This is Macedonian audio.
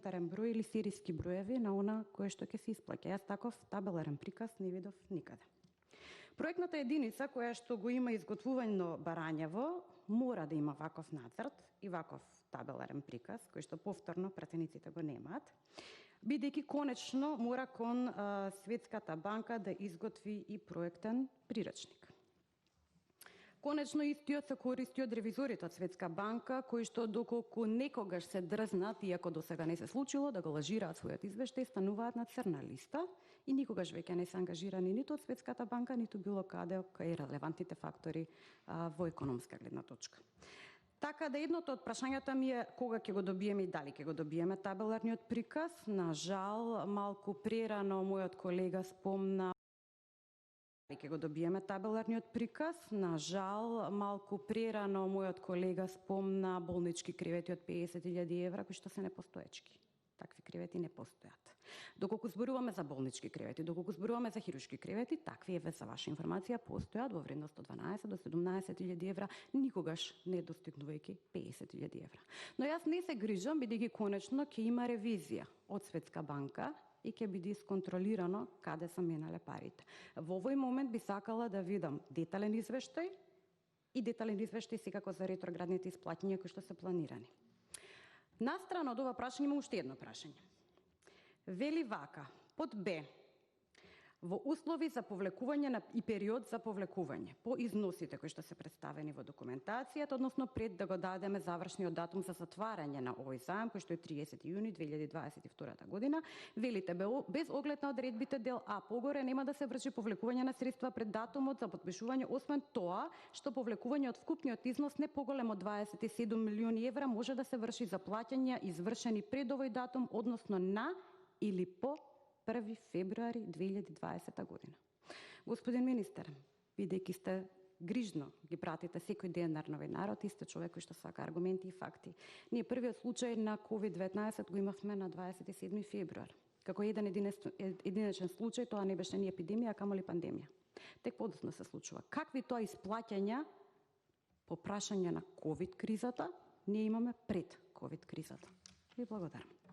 унитарен број или серијски броеви на она кое што ќе се исплаќа. Јас таков табеларен приказ не видов никаде. Проектната единица која што го има изготвувано барањево мора да има ваков нацрт и ваков табеларен приказ кој што повторно пратениците го немаат, бидејќи конечно мора кон Светската банка да изготви и проектен приречник. Конечно, истиот се користи од ревизорите од Светска банка, кои што доколку некогаш се дрзнат, иако до сега не се случило, да го лажираат својот извештај, стануваат на црна листа и никогаш веќе не се ангажирани ниту од Светската банка, ниту било каде кај релевантните фактори во економска гледна точка. Така да едното од прашањата ми е кога ќе го добиеме и дали ќе го добиеме табеларниот приказ. На жал, малку прерано мојот колега спомна ќе го добиеме табеларниот приказ. На жал, малку прерано мојот колега спомна болнички кревети од 50.000 евра, кои што се непостоечки. Такви кревети не постојат. Доколку зборуваме за болнички кревети, доколку зборуваме за хируршки кревети, такви еве за ваша информација постојат во вредност од 12 до 17.000 евра, никогаш не достигнувајќи 50.000 евра. Но јас не се грижам, бидејќи конечно ќе има ревизија од Светска банка и ќе биде исконтролирано каде се минале парите. Во овој момент би сакала да видам детален извештај и детален извештај секако за ретроградните исплаќања кои што се планирани. Настрана од ова прашање има уште едно прашање. Вели вака, под Б, во услови за повлекување и период за повлекување по износите кои што се представени во документацијата, односно пред да го дадеме завршниот датум за затварање на овој заем, кој што е 30 јуни 2022 година, велите без оглед на одредбите дел А погоре нема да се врши повлекување на средства пред датумот за потпишување, освен тоа што повлекување од вкупниот износ не поголем од 27 милиони евра може да се врши за плаќања извршени пред овој датум, односно на или по 1 февруари 2020 година. Господин министер, бидејќи сте грижно ги пратите секој ден нови народ, и сте човек кој што сака аргументи и факти. Ние првиот случај на COVID-19 го имавме на 27 февруар. Како единечен случај, тоа не беше ни епидемија, а камоли пандемија. Тек подоцна се случува. Какви тоа исплаќања по прашање на COVID кризата ние имаме пред COVID кризата? Ви благодарам.